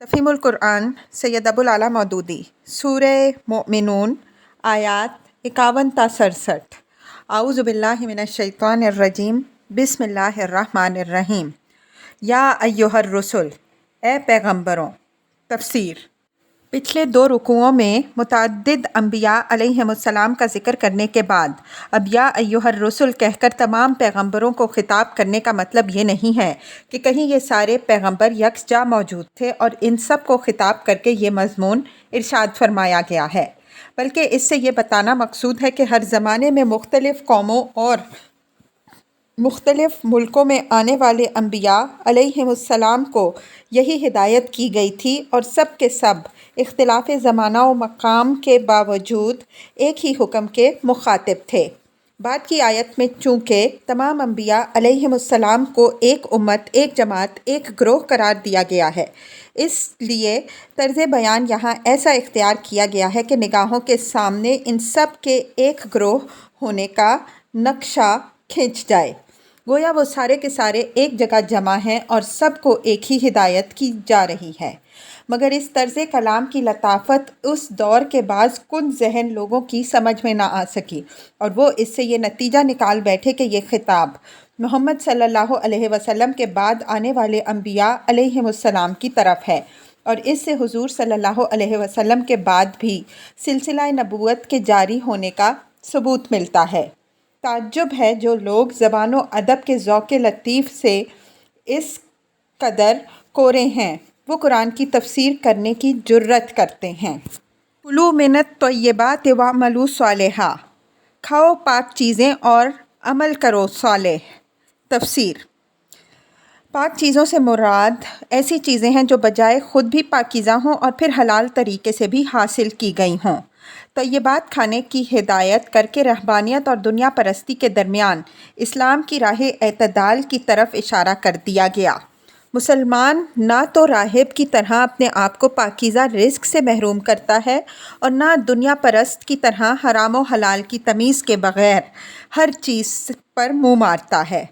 تفہیم القرآن سید ابوالعلا مودودی سورہ مؤمنون آیات 51 تا 67۔ اعوذ باللہ من الشیطان الرجیم بسم اللہ الرحمن الرحیم۔ یا ایہا الرسل، اے پیغمبروں۔ تفسیر۔ پچھلے 2 رکوعوں میں متعدد انبیاء علیہم السلام کا ذکر کرنے کے بعد اب یا ایہا الرسل کہہ کر تمام پیغمبروں کو خطاب کرنے کا مطلب یہ نہیں ہے کہ کہیں یہ سارے پیغمبر یکجا موجود تھے اور ان سب کو خطاب کر کے یہ مضمون ارشاد فرمایا گیا ہے، بلکہ اس سے یہ بتانا مقصود ہے کہ ہر زمانے میں مختلف قوموں اور مختلف ملکوں میں آنے والے انبیاء علیہم السلام کو یہی ہدایت کی گئی تھی اور سب کے سب اختلاف زمانہ و مقام کے باوجود ایک ہی حکم کے مخاطب تھے۔ بعد کی آیت میں چونکہ تمام انبیاء علیہم السلام کو ایک امت، ایک جماعت، ایک گروہ قرار دیا گیا ہے، اس لیے طرز بیان یہاں ایسا اختیار کیا گیا ہے کہ نگاہوں کے سامنے ان سب کے ایک گروہ ہونے کا نقشہ کھنچ جائے، گویا وہ سارے کے سارے ایک جگہ جمع ہیں اور سب کو ایک ہی ہدایت کی جا رہی ہے۔ مگر اس طرز کلام کی لطافت اس دور کے بعض کن ذہن لوگوں کی سمجھ میں نہ آ سکی اور وہ اس سے یہ نتیجہ نکال بیٹھے کہ یہ خطاب محمد صلی اللہ علیہ وسلم کے بعد آنے والے انبیاء علیہم السلام کی طرف ہے، اور اس سے حضور صلی اللہ علیہ وسلم کے بعد بھی سلسلہ نبوت کے جاری ہونے کا ثبوت ملتا ہے۔ تعجب ہے جو لوگ زبان و ادب کے ذوق لطیف سے اس قدر کورے ہیں، وہ قرآن کی تفسیر کرنے کی جرأت کرتے ہیں۔ کلوا من الطیبات واعملوا صالحا، کھاؤ پاک چیزیں اور عمل کرو صالح۔ تفسیر۔ پاک چیزوں سے مراد ایسی چیزیں ہیں جو بجائے خود بھی پاکیزہ ہوں اور پھر حلال طریقے سے بھی حاصل کی گئی ہوں۔ طیبات کھانے کی ہدایت کر کے رہبانیت اور دنیا پرستی کے درمیان اسلام کی راہ اعتدال کی طرف اشارہ کر دیا گیا۔ مسلمان نہ تو راہب کی طرح اپنے آپ کو پاکیزہ رزق سے محروم کرتا ہے اور نہ دنیا پرست کی طرح حرام و حلال کی تمیز کے بغیر ہر چیز پر منہ مارتا ہے۔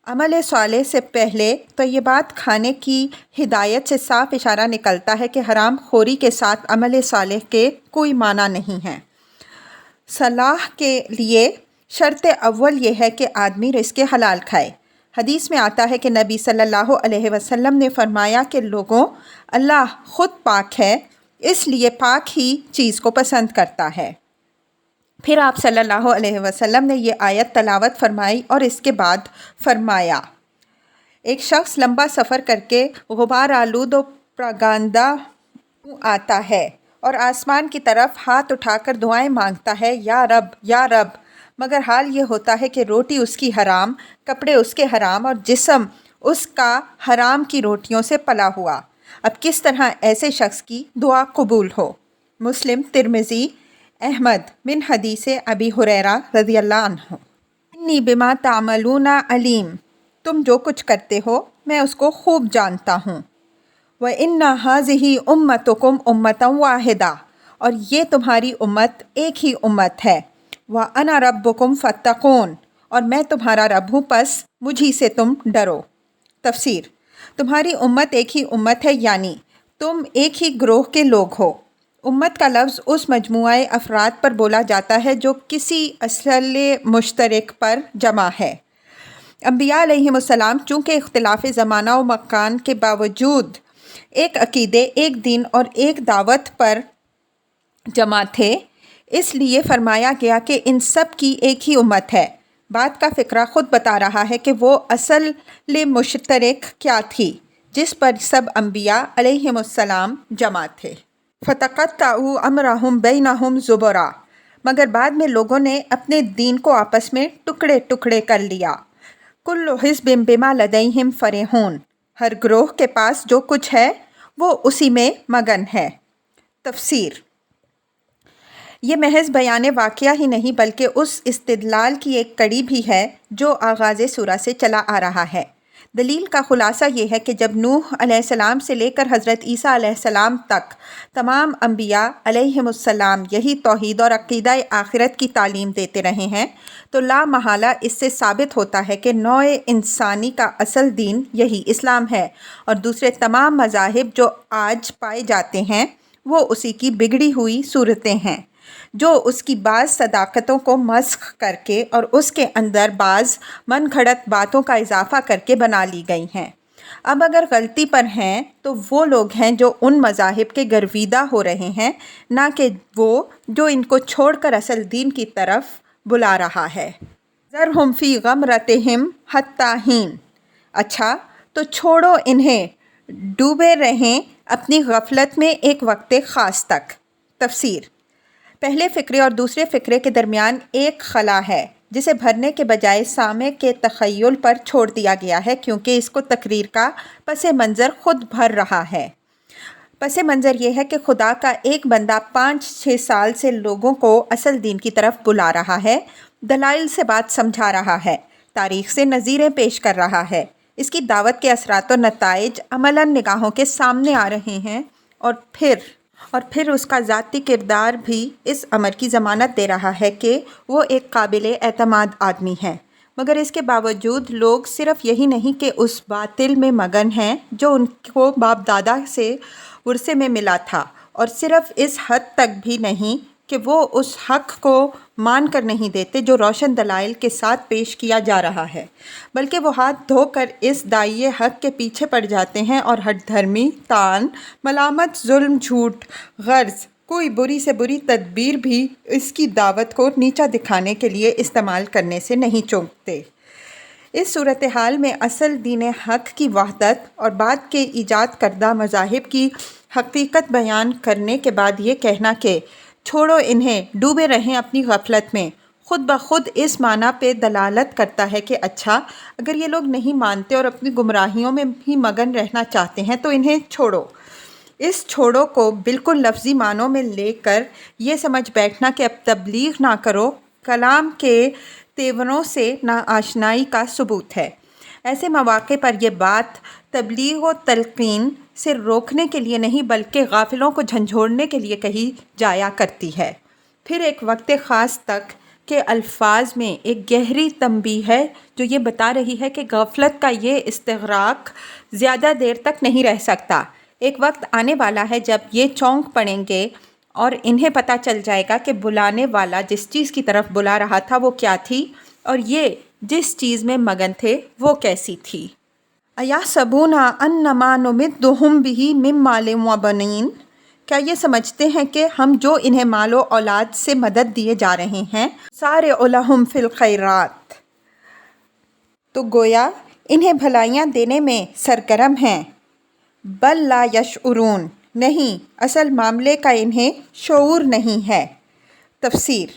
عمل صالح سے پہلے طیبات کھانے کی ہدایت سے صاف اشارہ نکلتا ہے کہ حرام خوری کے ساتھ عمل صالح کے کوئی معنی نہیں ہے۔ صلاح کے لیے شرط اول یہ ہے کہ آدمی رزق حلال کھائے۔ حدیث میں آتا ہے کہ نبی صلی اللہ علیہ وسلم نے فرمایا کہ لوگوں، اللہ خود پاک ہے، اس لیے پاک ہی چیز کو پسند کرتا ہے۔ پھر آپ صلی اللہ علیہ وسلم نے یہ آیت تلاوت فرمائی اور اس کے بعد فرمایا، ایک شخص لمبا سفر کر کے غبار آلود و پراگندہ آتا ہے اور آسمان کی طرف ہاتھ اٹھا کر دعائیں مانگتا ہے، یا رب یا رب، مگر حال یہ ہوتا ہے کہ روٹی اس کی حرام، کپڑے اس کے حرام اور جسم اس کا حرام کی روٹیوں سے پلا ہوا۔ اب کس طرح ایسے شخص کی دعا قبول ہو؟ مسلم، ترمذی، احمد من حدیث ابی ہریرہ رضی اللہ عنہ۔ انی بما تعملون علیم، تم جو کچھ کرتے ہو میں اس کو خوب جانتا ہوں۔ وَإِنَّ هَٰذِهِ أُمَّتُكُمْ أُمَّةً وَاحِدَةً، اور یہ تمہاری امت ایک ہی امت ہے۔ وَأَنَا رَبُّكُمْ فَاتَّقُونِ، اور میں تمہارا رب ہوں پس مجھی سے تم ڈرو۔ تفسیر۔ تمہاری امت ایک ہی امت ہے یعنی تم ایک ہی گروہ کے لوگ ہو۔ امت کا لفظ اس مجموعہ افراد پر بولا جاتا ہے جو کسی اصل مشترک پر جمع ہے۔ انبیاء علیہم السلام چونکہ اختلاف زمانہ و مکان کے باوجود ایک عقیدے، ایک دین اور ایک دعوت پر جمع تھے، اس لیے فرمایا گیا کہ ان سب کی ایک ہی امت ہے۔ بات کا فقرہ خود بتا رہا ہے کہ وہ اصل مشترک کیا تھی جس پر سب انبیاء علیہم السلام جمع تھے۔ فَتَقَطَّعُوا أَمْرَهُمْ بَيْنَهُمْ زُبُرًا، مگر بعد میں لوگوں نے اپنے دین کو آپس میں ٹکڑے ٹکڑے کر لیا۔ كُلُّ حِزْبٍ بِمَا لَدَيْهِمْ فَرِحُونَ، ہر گروہ کے پاس جو کچھ ہے وہ اسی میں مگن ہے۔ تفسیر۔ یہ محض بیان واقعہ ہی نہیں بلکہ اس استدلال کی ایک کڑی بھی ہے جو آغاز سورہ سے چلا آ رہا ہے۔ دلیل کا خلاصہ یہ ہے کہ جب نوح علیہ السلام سے لے کر حضرت عیسیٰ علیہ السلام تک تمام انبیاء علیہم السلام یہی توحید اور عقیدہ آخرت کی تعلیم دیتے رہے ہیں تو لا محالہ اس سے ثابت ہوتا ہے کہ نوع انسانی کا اصل دین یہی اسلام ہے، اور دوسرے تمام مذاہب جو آج پائے جاتے ہیں وہ اسی کی بگڑی ہوئی صورتیں ہیں جو اس کی بعض صداقتوں کو مسخ کر کے اور اس کے اندر بعض من گھڑت باتوں کا اضافہ کر کے بنا لی گئی ہیں۔ اب اگر غلطی پر ہیں تو وہ لوگ ہیں جو ان مذاہب کے گرویدہ ہو رہے ہیں، نہ کہ وہ جو ان کو چھوڑ کر اصل دین کی طرف بلا رہا ہے۔ ذرہم فی غمرتہم حتی حین، اچھا تو چھوڑو انہیں ڈوبے رہیں اپنی غفلت میں ایک وقت خاص تک۔ تفسیر: پہلے فقرے اور دوسرے فقرے کے درمیان ایک خلا ہے جسے بھرنے کے بجائے سامع کے تخیل پر چھوڑ دیا گیا ہے، کیونکہ اس کو تقریر کا پس منظر خود بھر رہا ہے۔ پس منظر یہ ہے کہ خدا کا ایک بندہ 5-6 سال سے لوگوں کو اصل دین کی طرف بلا رہا ہے، دلائل سے بات سمجھا رہا ہے، تاریخ سے نظیریں پیش کر رہا ہے۔ اس کی دعوت کے اثرات و نتائج عملاً نگاہوں کے سامنے آ رہے ہیں، اور پھر اس کا ذاتی کردار بھی اس امر کی ضمانت دے رہا ہے کہ وہ ایک قابل اعتماد آدمی ہے۔ مگر اس کے باوجود لوگ صرف یہی نہیں کہ اس باطل میں مگن ہیں جو ان کو باپ دادا سے ورثے میں ملا تھا، اور صرف اس حد تک بھی نہیں کہ وہ اس حق کو مان کر نہیں دیتے جو روشن دلائل کے ساتھ پیش کیا جا رہا ہے، بلکہ وہ ہاتھ دھو کر اس داعیے حق کے پیچھے پڑ جاتے ہیں اور ہٹ دھرمی، طعن، ملامت، ظلم، جھوٹ، غرض کوئی بری سے بری تدبیر بھی اس کی دعوت کو نیچا دکھانے کے لیے استعمال کرنے سے نہیں چوکتے۔ اس صورتحال میں اصل دین حق کی وحدت اور بعد کے ایجاد کردہ مذاہب کی حقیقت بیان کرنے کے بعد یہ کہنا کہ چھوڑو انہیں ڈوبے رہیں اپنی غفلت میں، خود بخود اس معنی پہ دلالت کرتا ہے کہ اچھا اگر یہ لوگ نہیں مانتے اور اپنی گمراہیوں میں ہی مگن رہنا چاہتے ہیں تو انہیں چھوڑو۔ اس چھوڑو کو بالکل لفظی معنوں میں لے کر یہ سمجھ بیٹھنا کہ اب تبلیغ نہ کرو، کلام کے تیوروں سے ناآشنائی کا ثبوت ہے۔ ایسے مواقع پر یہ بات تبلیغ و تلقین سے روکنے کے لیے نہیں بلکہ غافلوں کو جھنجھوڑنے کے لیے کہی جایا کرتی ہے۔ پھر ایک وقت خاص تک کے الفاظ میں ایک گہری تنبیہ ہے جو یہ بتا رہی ہے کہ غفلت کا یہ استغراق زیادہ دیر تک نہیں رہ سکتا۔ ایک وقت آنے والا ہے جب یہ چونک پڑیں گے اور انہیں پتہ چل جائے گا کہ بلانے والا جس چیز کی طرف بلا رہا تھا وہ کیا تھی، اور یہ جس چیز میں مگن تھے وہ کیسی تھی۔ اَیَحْسَبُونَ أَنَّمَا نُمِدُّهُم بِهِ مِن مَّالٍ وَبَنِينَ، کیا یہ سمجھتے ہیں کہ ہم جو انہیں مال و اولاد سے مدد دیے جا رہے ہیں، سارع لہم فی الخیرات، تو گویا انہیں بھلائیاں دینے میں سرگرم ہیں، بل لا یشعرون، نہیں اصل معاملے کا انہیں شعور نہیں ہے۔ تفسیر: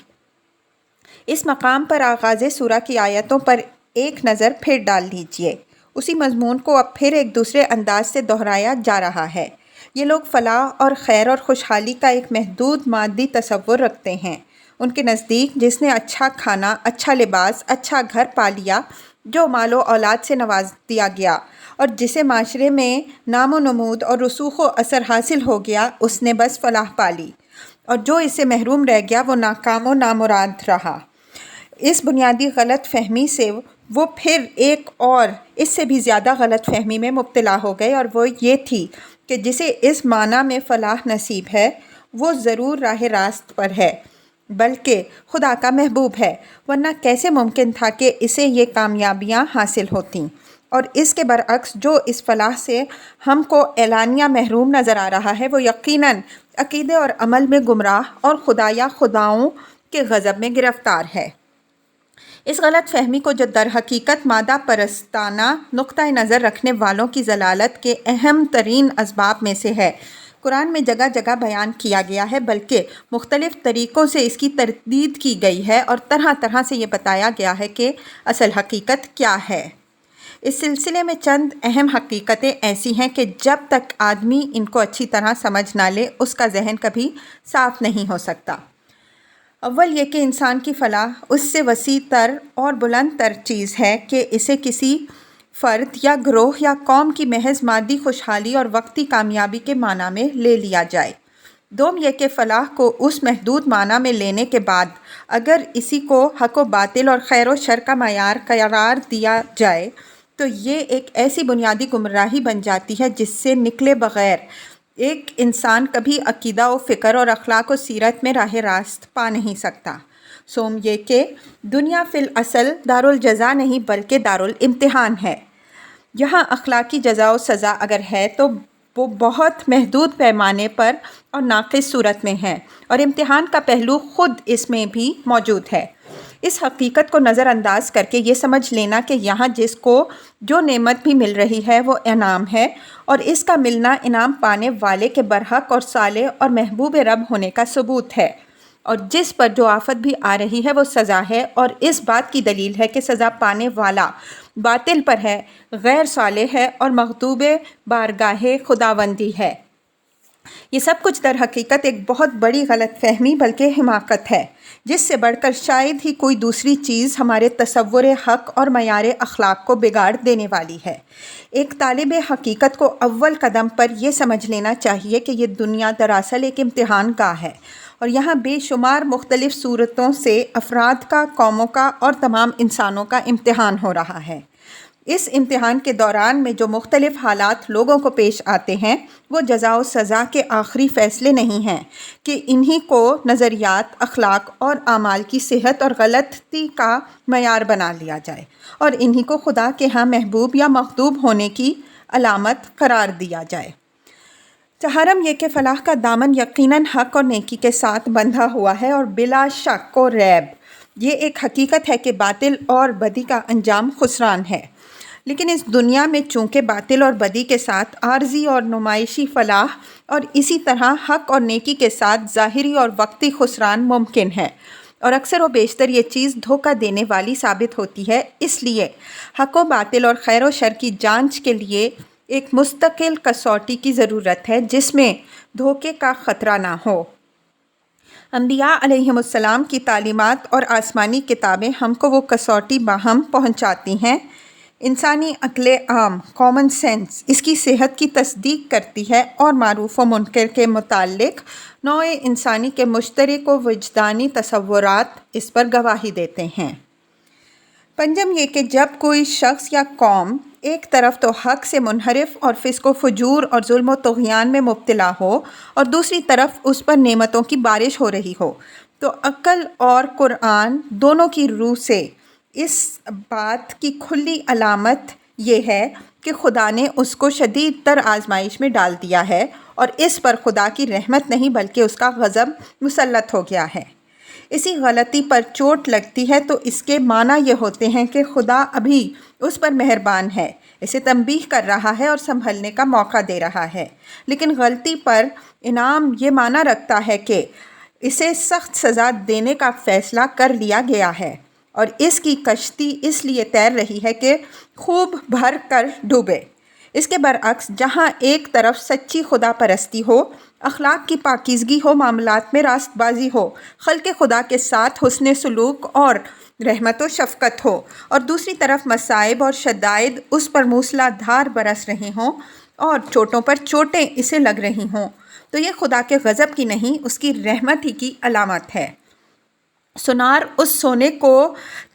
اس مقام پر آغاز سورہ کی آیتوں پر ایک نظر پھر ڈال لیجئے۔ اسی مضمون کو اب پھر ایک دوسرے انداز سے دہرایا جا رہا ہے۔ یہ لوگ فلاح اور خیر اور خوشحالی کا ایک محدود مادی تصور رکھتے ہیں۔ ان کے نزدیک جس نے اچھا کھانا، اچھا لباس، اچھا گھر پا لیا، جو مال و اولاد سے نواز دیا گیا، اور جسے معاشرے میں نام و نمود اور رسوخ و اثر حاصل ہو گیا، اس نے بس فلاح پا لی، اور جو اس سے محروم رہ گیا وہ ناکام و نامراد رہا۔ اس بنیادی غلط فہمی سے وہ پھر ایک اور اس سے بھی زیادہ غلط فہمی میں مبتلا ہو گئے، اور وہ یہ تھی کہ جسے اس معنی میں فلاح نصیب ہے وہ ضرور راہ راست پر ہے، بلکہ خدا کا محبوب ہے، ورنہ کیسے ممکن تھا کہ اسے یہ کامیابیاں حاصل ہوتیں۔ اور اس کے برعکس جو اس فلاح سے ہم کو اعلانیہ محروم نظر آ رہا ہے وہ یقیناً عقیدے اور عمل میں گمراہ اور خدا یا خداؤں کے غضب میں گرفتار ہے۔ اس غلط فہمی کو جو در حقیقت مادہ پرستانہ نقطہ نظر رکھنے والوں کی ضلالت کے اہم ترین اسباب میں سے ہے، قرآن میں جگہ جگہ بیان کیا گیا ہے، بلکہ مختلف طریقوں سے اس کی تردید کی گئی ہے اور طرح طرح سے یہ بتایا گیا ہے کہ اصل حقیقت کیا ہے۔ اس سلسلے میں چند اہم حقیقتیں ایسی ہیں کہ جب تک آدمی ان کو اچھی طرح سمجھ نہ لے اس کا ذہن کبھی صاف نہیں ہو سکتا۔ اول یہ کہ انسان کی فلاح اس سے وسیع تر اور بلند تر چیز ہے کہ اسے کسی فرد یا گروہ یا قوم کی محض مادی خوشحالی اور وقتی کامیابی کے معنی میں لے لیا جائے۔ دوم یہ کہ فلاح کو اس محدود معنی میں لینے کے بعد اگر اسی کو حق و باطل اور خیر و شر کا معیار قرار دیا جائے تو یہ ایک ایسی بنیادی گمراہی بن جاتی ہے جس سے نکلے بغیر ایک انسان کبھی عقیدہ و فکر اور اخلاق و سیرت میں راہ راست پا نہیں سکتا۔ سوم یہ کہ دنیا فی الاصل دارالجزا نہیں بلکہ دارالامتحان ہے۔ یہاں اخلاقی جزا و سزا اگر ہے تو وہ بہت محدود پیمانے پر اور ناقص صورت میں ہے، اور امتحان کا پہلو خود اس میں بھی موجود ہے۔ اس حقیقت کو نظر انداز کر کے یہ سمجھ لینا کہ یہاں جس کو جو نعمت بھی مل رہی ہے وہ انعام ہے، اور اس کا ملنا انعام پانے والے کے برحق اور صالح اور محبوب رب ہونے کا ثبوت ہے، اور جس پر جو آفت بھی آ رہی ہے وہ سزا ہے، اور اس بات کی دلیل ہے کہ سزا پانے والا باطل پر ہے، غیر صالح ہے اور مغضوب بارگاہ خداوندی ہے۔ یہ سب کچھ در حقیقت ایک بہت بڑی غلط فہمی بلکہ حماقت ہے، جس سے بڑھ کر شاید ہی کوئی دوسری چیز ہمارے تصور حق اور معیار اخلاق کو بگاڑ دینے والی ہے۔ ایک طالب حقیقت کو اول قدم پر یہ سمجھ لینا چاہیے کہ یہ دنیا دراصل ایک امتحان گاہ ہے، اور یہاں بے شمار مختلف صورتوں سے افراد کا، قوموں کا اور تمام انسانوں کا امتحان ہو رہا ہے۔ اس امتحان کے دوران میں جو مختلف حالات لوگوں کو پیش آتے ہیں وہ جزا و سزا کے آخری فیصلے نہیں ہیں کہ انہی کو نظریات، اخلاق اور اعمال کی صحت اور غلطی کا معیار بنا لیا جائے اور انہی کو خدا کے ہاں محبوب یا مغضوب ہونے کی علامت قرار دیا جائے۔ چہارم یہ کہ فلاح کا دامن یقیناً حق اور نیکی کے ساتھ بندھا ہوا ہے، اور بلا شک و ریب یہ ایک حقیقت ہے کہ باطل اور بدی کا انجام خسران ہے۔ لیکن اس دنیا میں چونکہ باطل اور بدی کے ساتھ عارضی اور نمائشی فلاح اور اسی طرح حق اور نیکی کے ساتھ ظاہری اور وقتی خسران ممکن ہے، اور اکثر و بیشتر یہ چیز دھوکہ دینے والی ثابت ہوتی ہے، اس لیے حق و باطل اور خیر و شر کی جانچ کے لیے ایک مستقل کسوٹی کی ضرورت ہے جس میں دھوکے کا خطرہ نہ ہو۔ انبیاء علیہم السلام کی تعلیمات اور آسمانی کتابیں ہم کو وہ کسوٹی باہم پہنچاتی ہیں۔ انسانی عقل عام، کامن سینس، اس کی صحت کی تصدیق کرتی ہے، اور معروف و منکر کے متعلق نوع انسانی کے مشترک و وجدانی تصورات اس پر گواہی دیتے ہیں۔ پنجم یہ کہ جب کوئی شخص یا قوم ایک طرف تو حق سے منحرف اور فسق و فجور اور ظلم و طغیان میں مبتلا ہو اور دوسری طرف اس پر نعمتوں کی بارش ہو رہی ہو، تو عقل اور قرآن دونوں کی روح سے اس بات کی کھلی علامت یہ ہے کہ خدا نے اس کو شدید تر آزمائش میں ڈال دیا ہے، اور اس پر خدا کی رحمت نہیں بلکہ اس کا غضب مسلط ہو گیا ہے۔ اسی غلطی پر چوٹ لگتی ہے تو اس کے معنی یہ ہوتے ہیں کہ خدا ابھی اس پر مہربان ہے، اسے تنبیہ کر رہا ہے اور سنبھلنے کا موقع دے رہا ہے، لیکن غلطی پر انعام یہ معنی رکھتا ہے کہ اسے سخت سزا دینے کا فیصلہ کر لیا گیا ہے، اور اس کی کشتی اس لیے تیر رہی ہے کہ خوب بھر کر ڈوبے۔ اس کے برعکس جہاں ایک طرف سچی خدا پرستی ہو، اخلاق کی پاکیزگی ہو، معاملات میں راست بازی ہو، خلق خدا کے ساتھ حسن سلوک اور رحمت و شفقت ہو، اور دوسری طرف مصائب اور شدائد اس پر موسلا دھار برس رہے ہوں اور چوٹوں پر چوٹیں اسے لگ رہی ہوں، تو یہ خدا کے غضب کی نہیں اس کی رحمت ہی کی علامت ہے۔ سونار اس سونے کو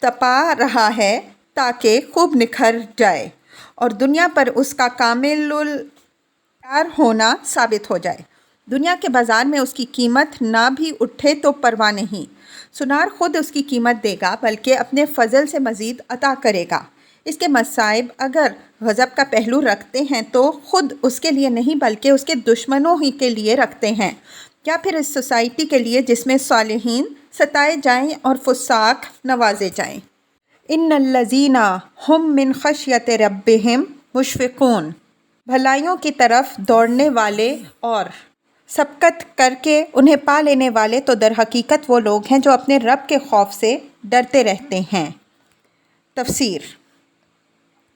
تپا رہا ہے تاکہ خوب نکھر جائے اور دنیا پر اس کا کامل العیار ہونا ثابت ہو جائے۔ دنیا کے بازار میں اس کی قیمت نہ بھی اٹھے تو پرواہ نہیں، سونار خود اس کی قیمت دے گا بلکہ اپنے فضل سے مزید عطا کرے گا۔ اس کے مصائب اگر غضب کا پہلو رکھتے ہیں تو خود اس کے لیے نہیں بلکہ اس کے دشمنوں ہی کے لیے رکھتے ہیں، یا پھر اس سوسائٹی کے لیے جس میں صالحین ستائے جائیں اور فساق نوازے جائیں۔ ان الذین ہم من خشیۃ ربہم مشفقون، بھلائیوں کی طرف دوڑنے والے اور سبقت کر کے انہیں پا لینے والے تو در حقیقت وہ لوگ ہیں جو اپنے رب کے خوف سے ڈرتے رہتے ہیں۔ تفسیر: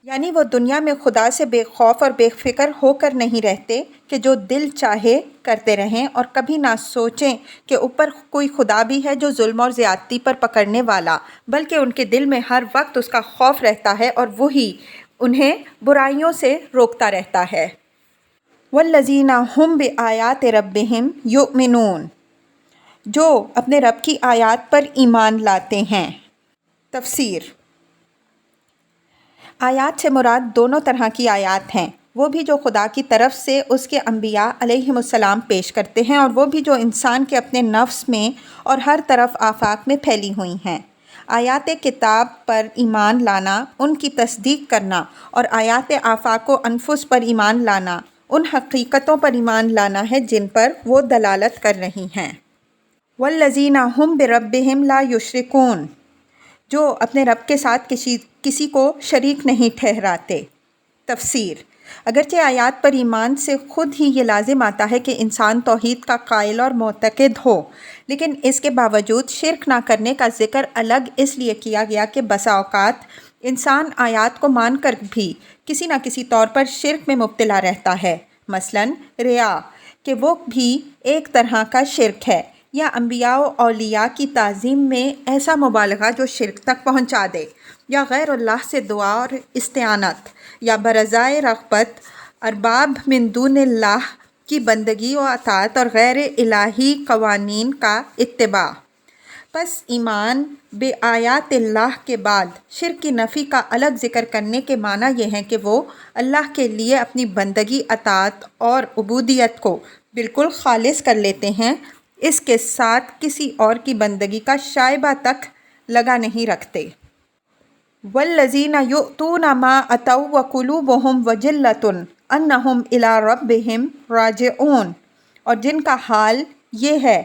یعنی وہ دنیا میں خدا سے بے خوف اور بے فکر ہو کر نہیں رہتے کہ جو دل چاہے کرتے رہیں، اور کبھی نہ سوچیں کہ اوپر کوئی خدا بھی ہے جو ظلم اور زیادتی پر پکڑنے والا، بلکہ ان کے دل میں ہر وقت اس کا خوف رہتا ہے اور وہی انہیں برائیوں سے روکتا رہتا ہے۔ والذین ھم بآیات ربہم یؤمنون، جو اپنے رب کی آیات پر ایمان لاتے ہیں۔ تفسیر۔ آیات سے مراد دونوں طرح کی آیات ہیں، وہ بھی جو خدا کی طرف سے اس کے انبیاء علیہم السلام پیش کرتے ہیں، اور وہ بھی جو انسان کے اپنے نفس میں اور ہر طرف آفاق میں پھیلی ہوئی ہیں۔ آیات کتاب پر ایمان لانا، ان کی تصدیق کرنا، اور آیات آفاق و انفس پر ایمان لانا ان حقیقتوں پر ایمان لانا ہے جن پر وہ دلالت کر رہی ہیں۔ والذین ھم بربہم لا یشرکون، جو اپنے رب کے ساتھ کسی کو شریک نہیں ٹھہراتے۔ تفسیر۔ اگرچہ آیات پر ایمان سے خود ہی یہ لازم آتا ہے کہ انسان توحید کا قائل اور معتقد ہو، لیکن اس کے باوجود شرک نہ کرنے کا ذکر الگ اس لیے کیا گیا کہ بسا اوقات انسان آیات کو مان کر بھی کسی نہ کسی طور پر شرک میں مبتلا رہتا ہے، مثلاً ریا، کہ وہ بھی ایک طرح کا شرک ہے، یا انبیاء و اولیاء کی تعظیم میں ایسا مبالغہ جو شرک تک پہنچا دے، یا غیر اللہ سے دعا اور استعانت، یا برضائے رغبت ارباب من دون اللہ کی بندگی و اطاعت اور غیر الہی قوانین کا اتباع۔ پس ایمان بے آیات اللہ کے بعد شرک کی نفی کا الگ ذکر کرنے کے معنی یہ ہے کہ وہ اللہ کے لیے اپنی بندگی، اطاعت اور عبودیت کو بالکل خالص کر لیتے ہیں، اس کے ساتھ کسی اور کی بندگی کا شائبہ تک لگا نہیں رکھتے۔ والذین یؤتون ما اتوا وقلوبہم وجلۃ انہم الی ربہم راجعون، اور جن کا حال یہ ہے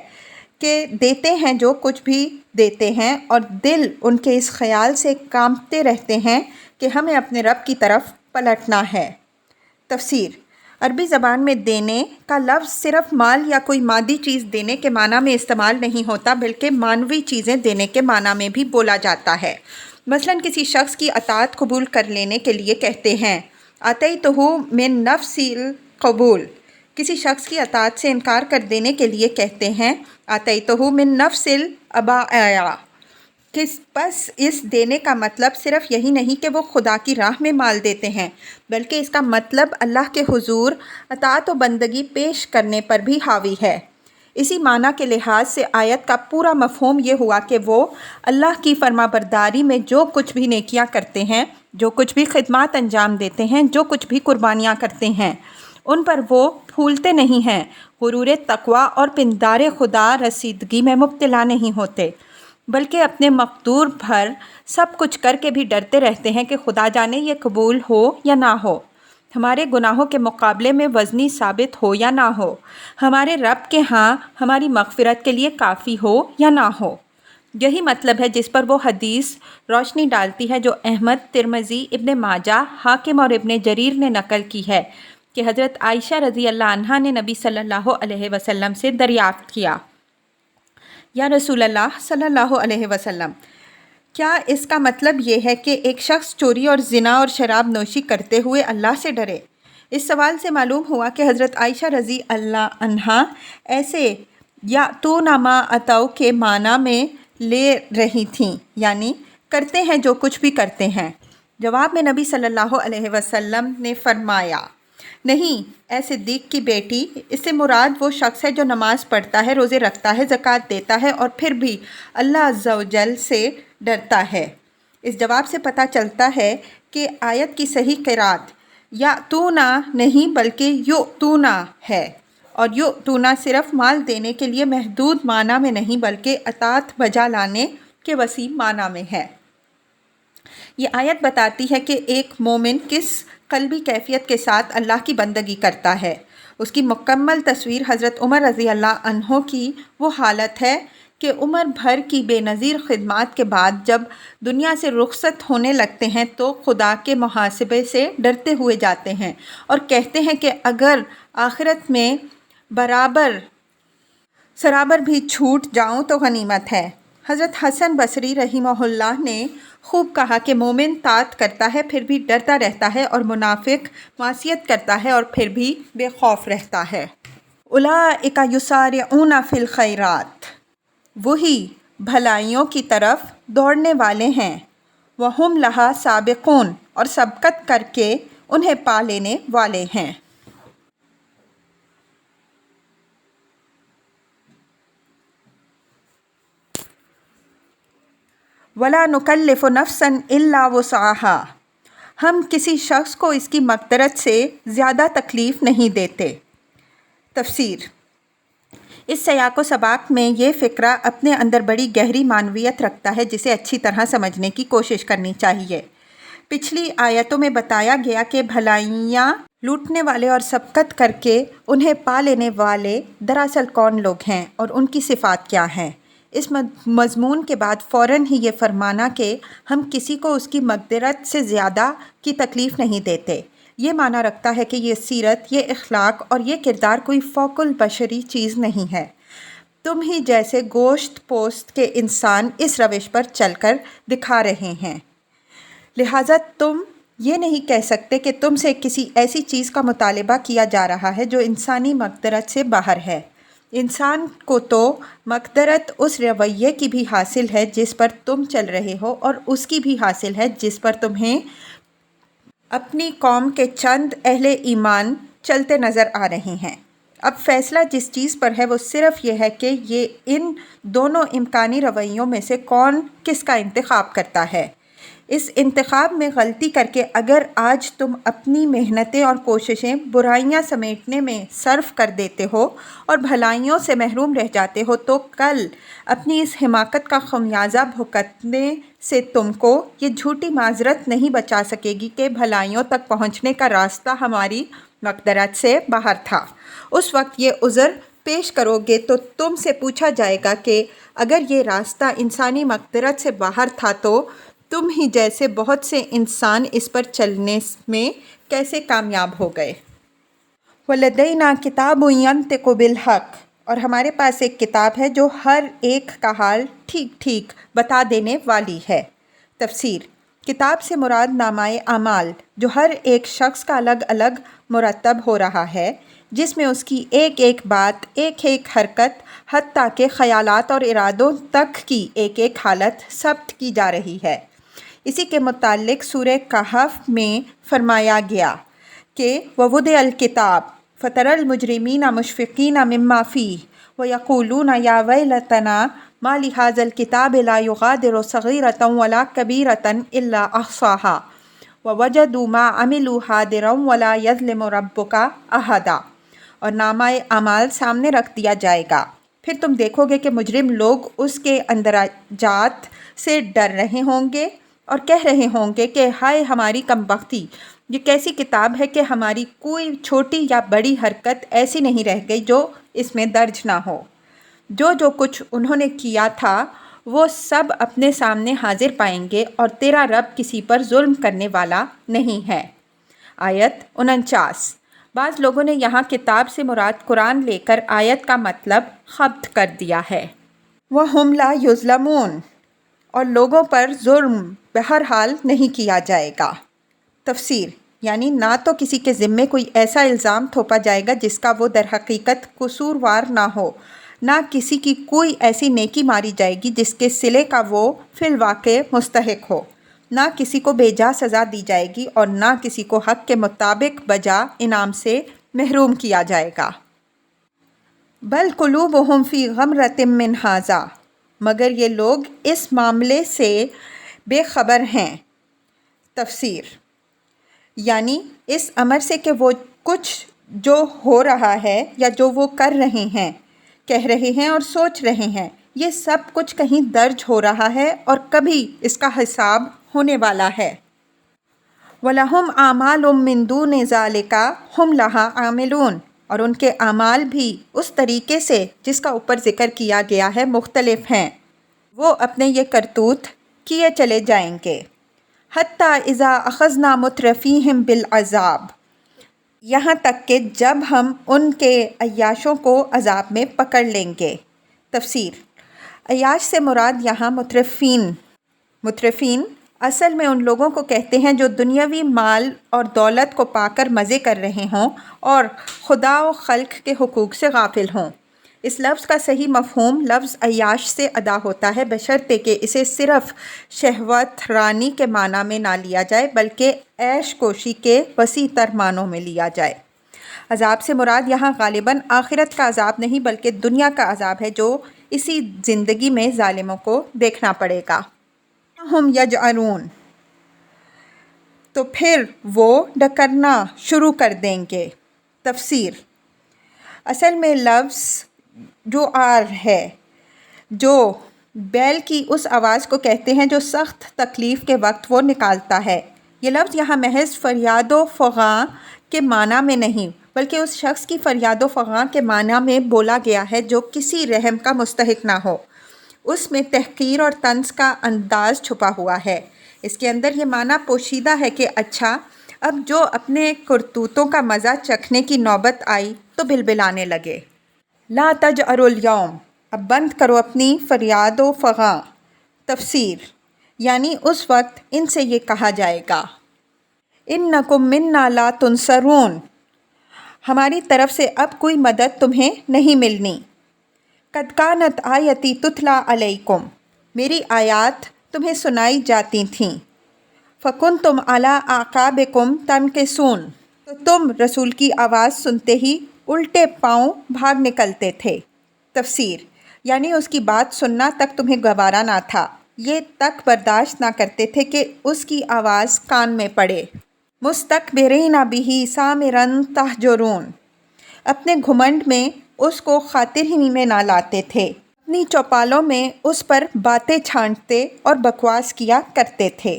کہ دیتے ہیں جو کچھ بھی دیتے ہیں، اور دل ان کے اس خیال سے کانپتے رہتے ہیں کہ ہمیں اپنے رب کی طرف پلٹنا ہے۔ تفسیر۔ عربی زبان میں دینے کا لفظ صرف مال یا کوئی مادی چیز دینے کے معنی میں استعمال نہیں ہوتا، بلکہ معنوی چیزیں دینے کے معنی میں بھی بولا جاتا ہے۔ مثلاً کسی شخص کی اطاعت قبول کر لینے کے لیے کہتے ہیں اَتَیْتُہُ مِن نَفْسِ الْقُبُول، کسی شخص کی اطاعت سے انکار کر دینے کے لیے کہتے ہیں اَتَیْتُہُ مِن نَفْسِ الْعَبَائِیَّہ۔ پس اس دینے کا مطلب صرف یہی نہیں کہ وہ خدا کی راہ میں مال دیتے ہیں، بلکہ اس کا مطلب اللہ کے حضور اطاعت و بندگی پیش کرنے پر بھی حاوی ہے۔ اسی معنی کے لحاظ سے آیت کا پورا مفہوم یہ ہوا کہ وہ اللہ کی فرما برداری میں جو کچھ بھی نیکیاں کرتے ہیں، جو کچھ بھی خدمات انجام دیتے ہیں، جو کچھ بھی قربانیاں کرتے ہیں، ان پر وہ پھولتے نہیں ہیں، غرور تقویٰ اور پندار خدا رسیدگی میں مبتلا نہیں ہوتے، بلکہ اپنے مقدور بھر سب کچھ کر کے بھی ڈرتے رہتے ہیں کہ خدا جانے یہ قبول ہو یا نہ ہو، ہمارے گناہوں کے مقابلے میں وزنی ثابت ہو یا نہ ہو، ہمارے رب کے ہاں ہماری مغفرت کے لیے کافی ہو یا نہ ہو۔ یہی مطلب ہے جس پر وہ حدیث روشنی ڈالتی ہے جو احمد، ترمذی، ابن ماجہ، حاکم اور ابن جریر نے نقل کی ہے کہ حضرت عائشہ رضی اللہ عنہا نے نبی صلی اللہ علیہ وسلم سے دریافت کیا، یا رسول اللہ صلی اللہ علیہ وسلم، کیا اس کا مطلب یہ ہے کہ ایک شخص چوری اور زنا اور شراب نوشی کرتے ہوئے اللہ سے ڈرے؟ اس سوال سے معلوم ہوا کہ حضرت عائشہ رضی اللہ عنہا ایسے یأتون ما اتوا کے معنی میں لے رہی تھیں، یعنی کرتے ہیں جو کچھ بھی کرتے ہیں۔ جواب میں نبی صلی اللہ علیہ وسلم نے فرمایا، نہیں اے صدیق کی بیٹی، اس سے مراد وہ شخص ہے جو نماز پڑھتا ہے، روزے رکھتا ہے، زکوٰۃ دیتا ہے اور پھر بھی اللہ عز و جل سے ڈرتا ہے۔ اس جواب سے پتہ چلتا ہے کہ آیت کی صحیح قرأت یأتونا نہیں بلکہ یؤتونا ہے، اور یؤتونا صرف مال دینے کے لیے محدود معنی میں نہیں بلکہ اطاعت بجا لانے کے وسیع معنی میں ہے۔ یہ آیت بتاتی ہے کہ ایک مومن کس قلبی کیفیت کے ساتھ اللہ کی بندگی کرتا ہے۔ اس کی مکمل تصویر حضرت عمر رضی اللہ عنہ کی وہ حالت ہے کہ عمر بھر کی بے نظیر خدمات کے بعد جب دنیا سے رخصت ہونے لگتے ہیں تو خدا کے محاسبے سے ڈرتے ہوئے جاتے ہیں اور کہتے ہیں کہ اگر آخرت میں سرابر بھی چھوٹ جاؤں تو غنیمت ہے۔ حضرت حسن بصری رحمہ اللہ نے خوب کہا کہ مومن طاعت کرتا ہے پھر بھی ڈرتا رہتا ہے، اور منافق معصیت کرتا ہے اور پھر بھی بے خوف رہتا ہے۔ اولئک یسارعون فی الخیرات، وہی بھلائیوں کی طرف دوڑنے والے ہیں۔ وَهُمْ لَهَا سَابِقُونَ اور سبقت کر کے انہیں پا لینے والے ہیں۔ وَلَا نُكَلِّفُ نَفْسًا إِلَّا وُسْعَهَا ہم کسی شخص کو اس کی مقدرت سے زیادہ تکلیف نہیں دیتے۔ تفسیر۔ اس سیاق و سباق میں یہ فقرہ اپنے اندر بڑی گہری معنویت رکھتا ہے جسے اچھی طرح سمجھنے کی کوشش کرنی چاہیے۔ پچھلی آیتوں میں بتایا گیا کہ بھلائیاں لوٹنے والے اور سبقت کر کے انہیں پا لینے والے دراصل کون لوگ ہیں اور ان کی صفات کیا ہیں۔ اس مضمون کے بعد فوراً ہی یہ فرمانا کہ ہم کسی کو اس کی مقدرت سے زیادہ کی تکلیف نہیں دیتے، یہ معنی رکھتا ہے کہ یہ سیرت، یہ اخلاق اور یہ کردار کوئی فوق البشری چیز نہیں ہے۔ تم ہی جیسے گوشت پوست کے انسان اس روش پر چل کر دکھا رہے ہیں، لہٰذا تم یہ نہیں کہہ سکتے کہ تم سے کسی ایسی چیز کا مطالبہ کیا جا رہا ہے جو انسانی مقدرت سے باہر ہے۔ انسان کو تو مقدرت اس رویے کی بھی حاصل ہے جس پر تم چل رہے ہو، اور اس کی بھی حاصل ہے جس پر تمہیں اپنی قوم کے چند اہل ایمان چلتے نظر آ رہے ہیں۔ اب فیصلہ جس چیز پر ہے وہ صرف یہ ہے کہ یہ ان دونوں امکانی رویوں میں سے کون کس کا انتخاب کرتا ہے۔ اس انتخاب میں غلطی کر کے اگر آج تم اپنی محنتیں اور کوششیں برائیاں سمیٹنے میں صرف کر دیتے ہو اور بھلائیوں سے محروم رہ جاتے ہو تو کل اپنی اس حماقت کا خمیازہ بھگتنے سے تم کو یہ جھوٹی معذرت نہیں بچا سکے گی کہ بھلائیوں تک پہنچنے کا راستہ ہماری مقدرت سے باہر تھا۔ اس وقت یہ عذر پیش کرو گے تو تم سے پوچھا جائے گا کہ اگر یہ راستہ انسانی مقدرت سے باہر تھا تو تم ہی جیسے بہت سے انسان اس پر چلنے میں کیسے کامیاب ہو گئے۔ وَلَدَيْنَا كِتَابٌ يَنطِقُ بِالْحَقِّ اور ہمارے پاس ایک کتاب ہے جو ہر ایک کا حال ٹھیک ٹھیک بتا دینے والی ہے۔ تفسیر۔ کتاب سے مراد نامہ اعمال جو ہر ایک شخص کا الگ الگ مرتب ہو رہا ہے، جس میں اس کی ایک ایک بات، ایک ایک حرکت، حتیٰ کہ خیالات اور ارادوں تک کی ایک ایک حالت ثبت کی جا رہی ہے۔ اسی کے متعلق سورہ کہف میں فرمایا گیا کہ وَوُضِعَ الْكِتَابُ فَتَرَى الْمُجْرِمِينَ مُشْفِقِينَ مِمَّا فِيهِ وَيَقُولُونَ يَا وَيْلَتَنَا مَا لِهَٰذَا الْكِتَابِ لَا يُغَادِرُ صَغِيرَةً وَلَا كَبِيرَةً إِلَّا أَحْصَاهَا وَوَجَدُوا مَا عَمِلُوا حَاضِرًا وَلَا يَظْلِمُ رَبُّكَ أَحَدًا اور نامہ اعمال سامنے رکھ دیا جائے گا، پھر تم دیکھو گے کہ مجرم لوگ اس کے اندراجات سے ڈر رہے ہوں گے اور کہہ رہے ہوں گے کہ ہائے ہماری کم بختی، یہ کیسی کتاب ہے کہ ہماری کوئی چھوٹی یا بڑی حرکت ایسی نہیں رہ گئی جو اس میں درج نہ ہو۔ جو کچھ انہوں نے کیا تھا وہ سب اپنے سامنے حاضر پائیں گے اور تیرا رب کسی پر ظلم کرنے والا نہیں ہے۔ آیت 49۔ بعض لوگوں نے یہاں کتاب سے مراد قرآن لے کر آیت کا مطلب خبط کر دیا ہے۔ وَهُمْ لَا يُظْلَمُونَ اور لوگوں پر ظلم بہرحال نہیں کیا جائے گا۔ تفسیر۔ یعنی نہ تو کسی کے ذمے کوئی ایسا الزام تھوپا جائے گا جس کا وہ در حقیقت قصوروار نہ ہو، نہ کسی کی کوئی ایسی نیکی ماری جائے گی جس کے صلے کا وہ فی الواقع مستحق ہو، نہ کسی کو بے جا سزا دی جائے گی اور نہ کسی کو حق کے مطابق بجا انعام سے محروم کیا جائے گا۔ بل قلوبہم فی غمرۃ من ھذا مگر یہ لوگ اس معاملے سے بے خبر ہیں۔ تفسیر۔ یعنی اس امر سے کہ وہ کچھ جو ہو رہا ہے یا جو وہ کر رہے ہیں، کہہ رہے ہیں اور سوچ رہے ہیں، یہ سب کچھ کہیں درج ہو رہا ہے اور کبھی اس کا حساب ہونے والا ہے۔ وَلَهُمْ أَعْمَالٌ مِّن دُونِ ذَلِكَ هُمْ لَهَا عَامِلُونَ اور ان کے اعمال بھی اس طریقے سے جس کا اوپر ذکر کیا گیا ہے مختلف ہیں، وہ اپنے یہ کرتوت کیے چلے جائیں گے۔ حتیٰ اذا اخذنا مترفیہم بالعذاب یہاں تک کہ جب ہم ان کے عیاشوں کو عذاب میں پکڑ لیں گے۔ تفسیر۔ عیاش سے مراد یہاں مترفین اصل میں ان لوگوں کو کہتے ہیں جو دنیاوی مال اور دولت کو پا کر مزے کر رہے ہوں اور خدا و خلق کے حقوق سے غافل ہوں۔ اس لفظ کا صحیح مفہوم لفظ عیاش سے ادا ہوتا ہے، بشرطے کہ اسے صرف شہوت رانی کے معنی میں نہ لیا جائے بلکہ عیش کوشی کے وسیع تر معنوں میں لیا جائے۔ عذاب سے مراد یہاں غالباً آخرت کا عذاب نہیں بلکہ دنیا کا عذاب ہے جو اسی زندگی میں ظالموں کو دیکھنا پڑے گا۔ ہم یجعلون، تو پھر وہ ڈکرنا شروع کر دیں گے۔ تفسیر: اصل میں لفظ جو آر ہے، جو بیل کی اس آواز کو کہتے ہیں جو سخت تکلیف کے وقت وہ نکالتا ہے۔ یہ لفظ یہاں محض فریاد و فغاں کے معنی میں نہیں بلکہ اس شخص کی فریاد و فغاں کے معنی میں بولا گیا ہے جو کسی رحم کا مستحق نہ ہو۔ اس میں تحقیر اور طنز کا انداز چھپا ہوا ہے۔ اس کے اندر یہ معنی پوشیدہ ہے کہ اچھا، اب جو اپنے کرتوتوں کا مزہ چکھنے کی نوبت آئی تو بلبلانے لگے۔ لا تجأروا اليوم، اب بند کرو اپنی فریاد و فغاں۔ تفسیر: یعنی اس وقت ان سے یہ کہا جائے گا، انکم منا لا تنصرون، ہماری طرف سے اب کوئی مدد تمہیں نہیں ملنی۔ قد کانت آیتی تتلی علیکم، میری آیات تمہیں سنائی جاتی تھیں۔ فکنتم علی اعقابکم تنکصون، تو تم رسول کی آواز سنتے ہی الٹے پاؤں بھاگ نکلتے تھے۔ تفسیر: یعنی اس کی بات سننا تک تمہیں گوارا نہ تھا، یہ تک برداشت نہ کرتے تھے کہ اس کی آواز کان میں پڑے۔ مستکبرین بہ سامرا تہجرون، اپنے گھمنڈ میں اس کو خاطر ہی میں نہ لاتے تھے، اپنی چوپالوں میں اس پر باتیں چھانٹتے اور بکواس کیا کرتے تھے۔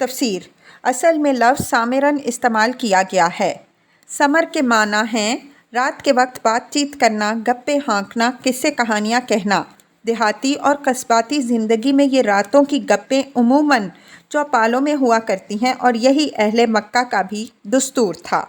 تفسیر: اصل میں لفظ سامرن استعمال کیا گیا ہے۔ سمر کے معنی ہیں رات کے وقت بات چیت کرنا، گپے ہانکنا، قصے کہانیاں کہنا۔ دیہاتی اور قصباتی زندگی میں یہ راتوں کی گپیں عموماً چوپالوں میں ہوا کرتی ہیں اور یہی اہل مکہ کا بھی دستور تھا۔